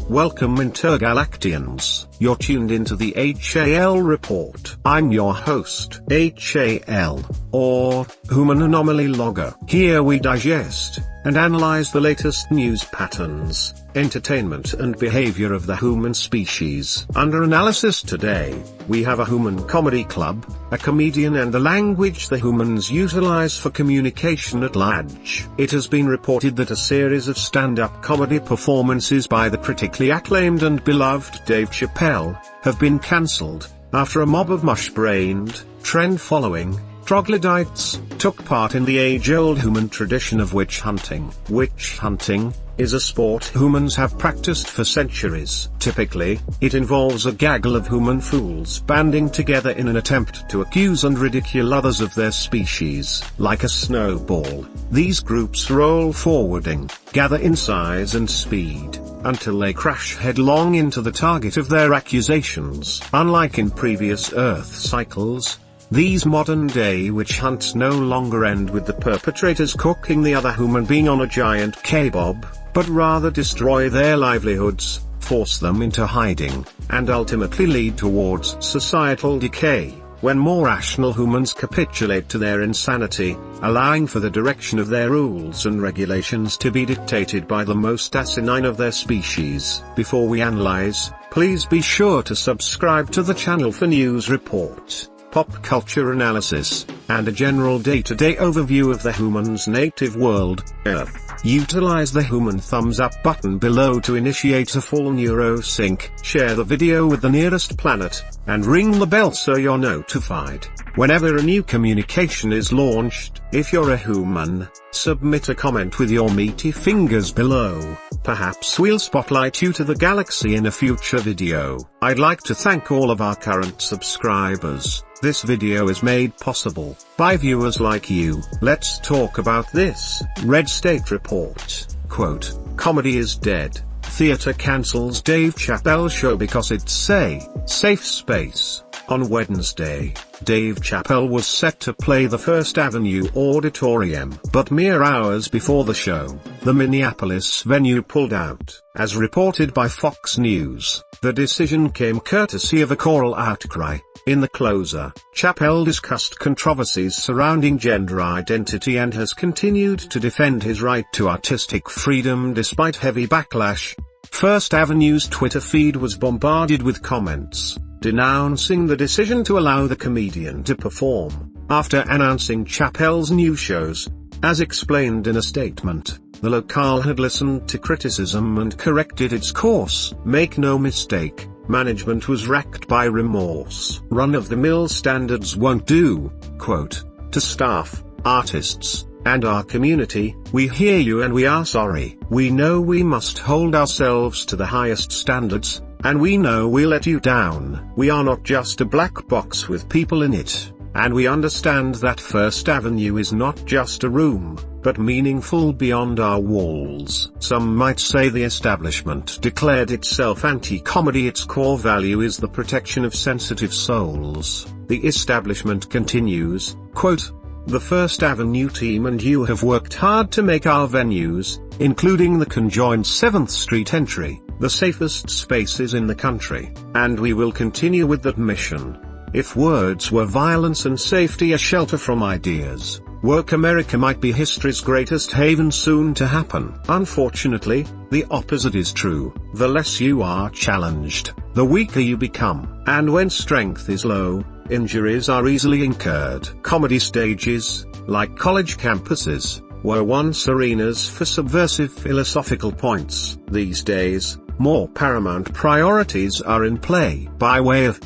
Welcome intergalactians, you're tuned into the H.A.L. report. I'm your host, H.A.L, or Human Anomaly Logger. Here we digest and analyze the latest news patterns, entertainment and behavior of the human species. Under analysis today, we have a human comedy club, a comedian and the language the humans utilize for communication at large. It has been reported that a series of stand-up comedy performances by the critically acclaimed and beloved Dave Chappelle have been cancelled, after a mob of mush-brained, trend-following troglodytes took part in the age-old human tradition of witch hunting. Witch hunting is a sport humans have practiced for centuries. Typically, it involves a gaggle of human fools banding together in an attempt to accuse and ridicule others of their species. Like a snowball, these groups roll forwarding, gather in size and speed, until they crash headlong into the target of their accusations. Unlike in previous Earth cycles, these modern-day witch hunts no longer end with the perpetrators cooking the other human being on a giant kebab, but rather destroy their livelihoods, force them into hiding, and ultimately lead towards societal decay, when more rational humans capitulate to their insanity, allowing for the direction of their rules and regulations to be dictated by the most asinine of their species. Before we analyze, please be sure to subscribe to the channel for news reports, pop culture analysis, and a general day-to-day overview of the human's native world, Earth. Utilize the human thumbs up button below to initiate a full neurosync. Share the video with the nearest planet, and ring the bell so you're notified whenever a new communication is launched. If you're a human, submit a comment with your meaty fingers below. Perhaps we'll spotlight you to the galaxy in a future video. I'd like to thank all of our current subscribers. This video is made possible by viewers like you. Let's talk about this. Red State Report. Quote, comedy is dead. Theater cancels Dave Chappelle show because it's safe space. On Wednesday, Dave Chappelle was set to play the First Avenue Auditorium, but mere hours before the show, the Minneapolis venue pulled out. As reported by Fox News, the decision came courtesy of a choral outcry. In the closer, Chappelle discussed controversies surrounding gender identity and has continued to defend his right to artistic freedom despite heavy backlash. First Avenue's Twitter feed was bombarded with comments denouncing the decision to allow the comedian to perform, after announcing Chappelle's new shows. As explained in a statement, the locale had listened to criticism and corrected its course. Make no mistake, management was racked by remorse. Run-of-the-mill standards won't do. Quote, to staff, artists, and our community, we hear you and we are sorry. We know we must hold ourselves to the highest standards, and we know we let you down. We are not just a black box with people in it, and we understand that First Avenue is not just a room, but meaningful beyond our walls. Some might say the establishment declared itself anti-comedy. Its core value is the protection of sensitive souls. The establishment continues, quote, the First Avenue team and you have worked hard to make our venues, including the conjoined 7th Street entry, the safest spaces in the country, and we will continue with that mission. If words were violence and safety a shelter from ideas, woke America might be history's greatest haven soon to happen. Unfortunately, the opposite is true. The less you are challenged, the weaker you become. And when strength is low, injuries are easily incurred. Comedy stages, like college campuses, were once arenas for subversive philosophical points. These days, more paramount priorities are in play. By way of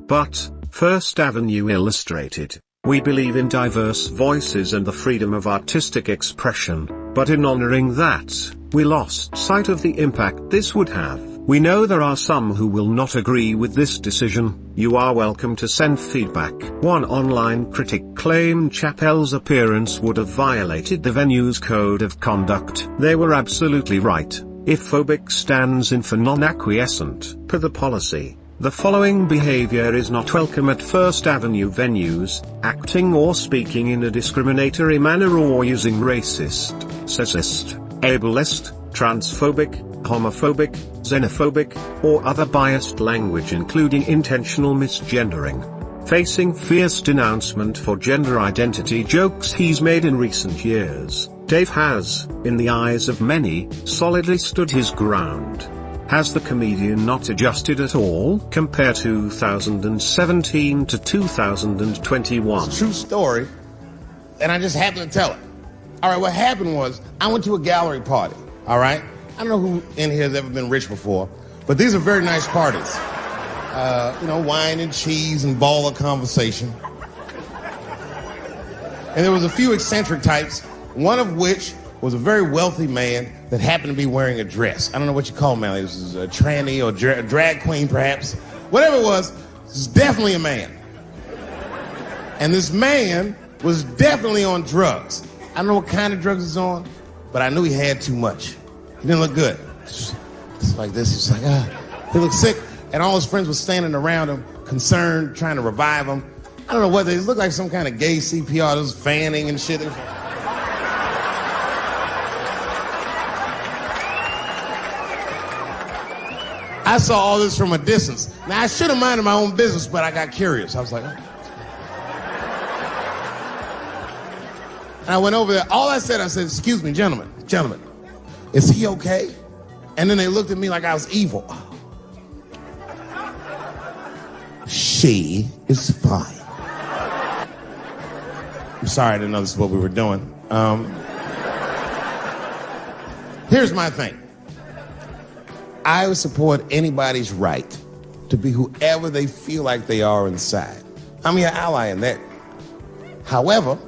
But, First Avenue illustrated, we believe in diverse voices and the freedom of artistic expression, but in honoring that, we lost sight of the impact this would have. We know there are some who will not agree with this decision. You are welcome to send feedback. One online critic claimed Chappelle's appearance would have violated the venue's code of conduct. They were absolutely right. If phobic stands in for non-acquiescent. Per the policy, the following behavior is not welcome at First Avenue venues: acting or speaking in a discriminatory manner or using racist, sexist, ableist, transphobic, homophobic, xenophobic, or other biased language including intentional misgendering. Facing fierce denouncement for gender identity jokes he's made in recent years, Dave has, in the eyes of many, solidly stood his ground. Has the comedian not adjusted at all? Compare 2017 to 2021. It's a true story, and I just happened to tell it. All right, what happened was, I went to a gallery party, all right? I don't know who in here has ever been rich before, but these are very nice parties. Wine and cheese and ball of conversation. And there was a few eccentric types, one of which was a very wealthy man that happened to be wearing a dress. I don't know what you call him, man. This is a tranny or a drag queen, perhaps. Whatever it was definitely a man. And this man was definitely on drugs. I don't know what kind of drugs he's on, but I knew he had too much. He didn't look good. It's like this. He's like, he looked sick. And all his friends were standing around him, concerned, trying to revive him. I don't know what they looked like, some kind of gay CPR. There was fanning and shit. I saw all this from a distance. Now, I should have minded my own business, but I got curious. I was like, And I went over there. All I said, excuse me, gentlemen, is he okay? And then they looked at me like I was evil. She is fine. I'm sorry, I didn't know this is what we were doing. Here's my thing. I would support anybody's right to be whoever they feel like they are inside. I'm your ally in that. However,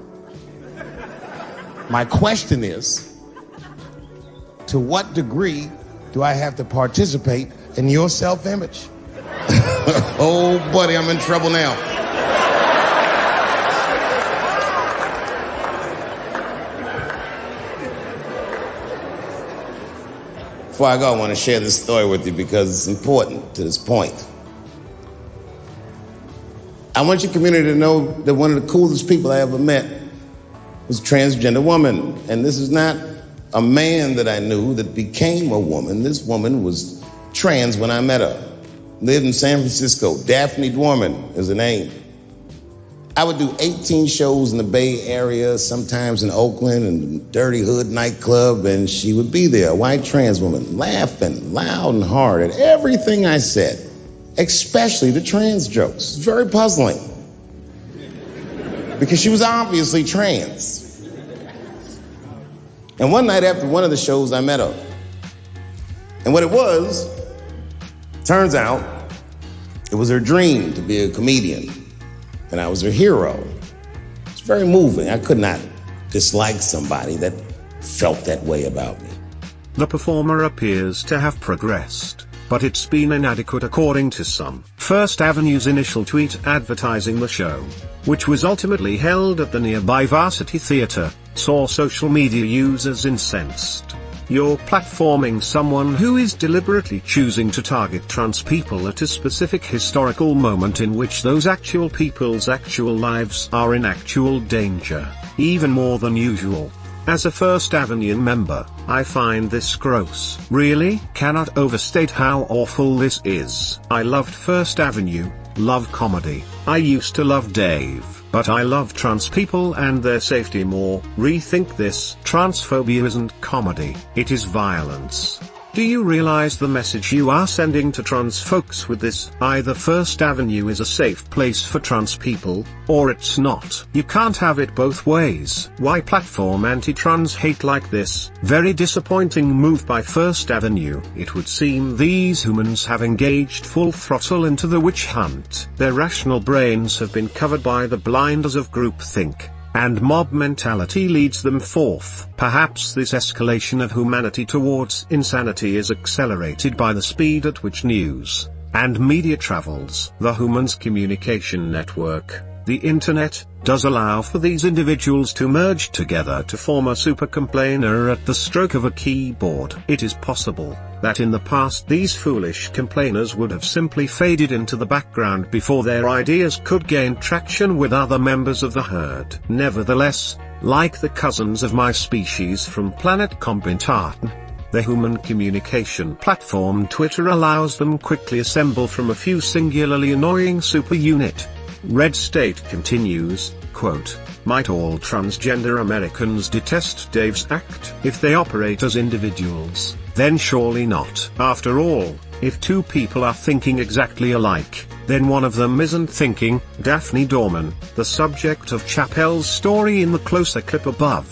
my question is, to what degree do I have to participate in your self-image? Oh, buddy, I'm in trouble now. Before I go, I want to share this story with you because it's important to this point. I want your community to know that one of the coolest people I ever met was a transgender woman. And this is not a man that I knew that became a woman. This woman was trans when I met her. Lived in San Francisco. Daphne Dworman is her name. I would do 18 shows in the Bay Area, sometimes in Oakland and Dirty Hood nightclub, and she would be there, a white trans woman, laughing loud and hard at everything I said, especially the trans jokes. It's very puzzling because she was obviously trans. And one night after one of the shows, I met her. And what it was, turns out, it was her dream to be a comedian, and I was her hero. It's very moving. I could not dislike somebody that felt that way about me. The performer appears to have progressed, but it's been inadequate according to some. First Avenue's initial tweet advertising the show, which was ultimately held at the nearby Varsity Theatre, saw social media users incensed. You're platforming someone who is deliberately choosing to target trans people at a specific historical moment in which those actual people's actual lives are in actual danger, even more than usual. As a First Avenue member, I find this gross. Really? Cannot overstate how awful this is. I loved First Avenue, love comedy. I used to love Dave, but I love trans people and their safety more. Rethink this. Transphobia isn't comedy, it is violence. Do you realize the message you are sending to trans folks with this? Either First Avenue is a safe place for trans people, or it's not. You can't have it both ways. Why platform anti-trans hate like this? Very disappointing move by First Avenue. It would seem these humans have engaged full throttle into the witch hunt. Their rational brains have been covered by the blinders of groupthink, and mob mentality leads them forth. Perhaps this escalation of humanity towards insanity is accelerated by the speed at which news and media travels. The humans' communication network, the internet, does allow for these individuals to merge together to form a super complainer at the stroke of a keyboard. It is possible that in the past these foolish complainers would have simply faded into the background before their ideas could gain traction with other members of the herd. Nevertheless, like the cousins of my species from planet Compentarten, The human communication platform Twitter allows them quickly assemble from a few singularly annoying superunit. Red State continues, quote, "Might all transgender Americans detest Dave's act? If they operate as individuals, then surely not. After all, if two people are thinking exactly alike, then one of them isn't thinking." Daphne Dorman, the subject of Chappelle's story in the closer clip above,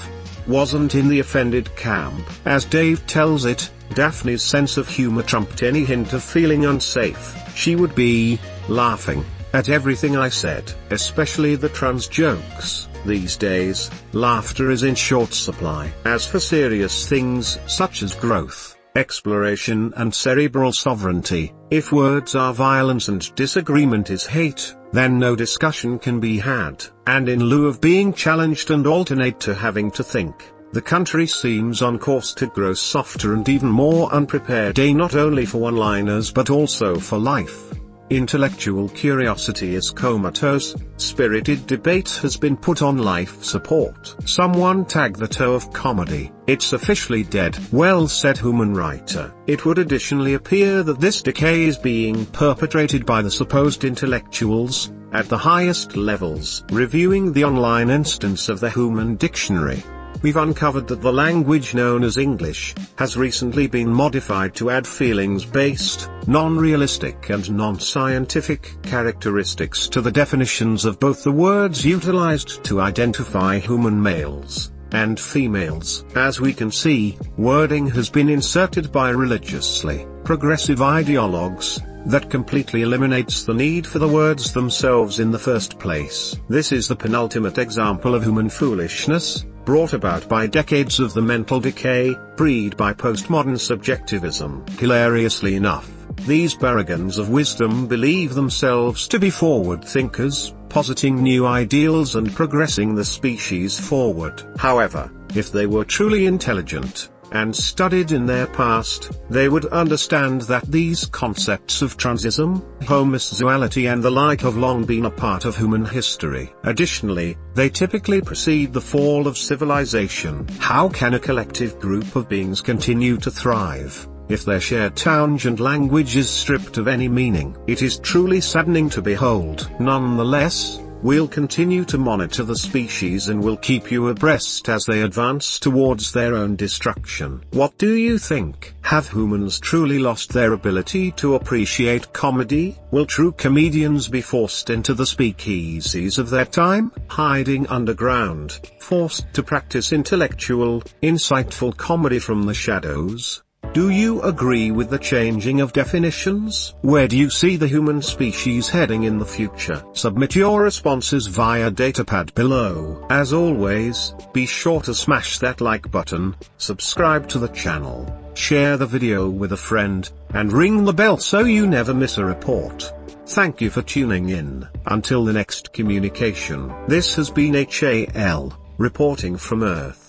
wasn't in the offended camp. As Dave tells it, Daphne's sense of humor trumped any hint of feeling unsafe. She would be laughing at everything I said, especially the trans jokes. These days, laughter is in short supply. As for serious things such as growth, exploration and cerebral sovereignty, if words are violence and disagreement is hate, then no discussion can be had. And in lieu of being challenged and alternate to having to think, the country seems on course to grow softer and even more unprepared, not only for one-liners but also for life. Intellectual curiosity is comatose, spirited debate has been put on life support. Someone tag the toe of comedy, it's officially dead. Well said human writer. It would additionally appear that this decay is being perpetrated by the supposed intellectuals, at the highest levels. Reviewing the online instance of the Human Dictionary, we've uncovered that the language known as English has recently been modified to add feelings-based, non-realistic and non-scientific characteristics to the definitions of both the words utilized to identify human males and females. As we can see, wording has been inserted by religiously progressive ideologues that completely eliminates the need for the words themselves in the first place. This is the penultimate example of human foolishness, brought about by decades of the mental decay, breed by postmodern subjectivism. Hilariously enough, these baragans of wisdom believe themselves to be forward thinkers, positing new ideals and progressing the species forward. However, if they were truly intelligent, and studied in their past, they would understand that these concepts of transism, homosexuality and the like have long been a part of human history. Additionally, they typically precede the fall of civilization. How can a collective group of beings continue to thrive if their shared tongue and language is stripped of any meaning? It is truly saddening to behold. Nonetheless, we'll continue to monitor the species and will keep you abreast as they advance towards their own destruction. What do you think? Have humans truly lost their ability to appreciate comedy? Will true comedians be forced into the speakeasies of their time, hiding underground, forced to practice intellectual, insightful comedy from the shadows? Do you agree with the changing of definitions? Where do you see the human species heading in the future? Submit your responses via datapad below. As always, be sure to smash that like button, subscribe to the channel, share the video with a friend, and ring the bell so you never miss a report. Thank you for tuning in. Until the next communication, this has been H.A.L, reporting from Earth.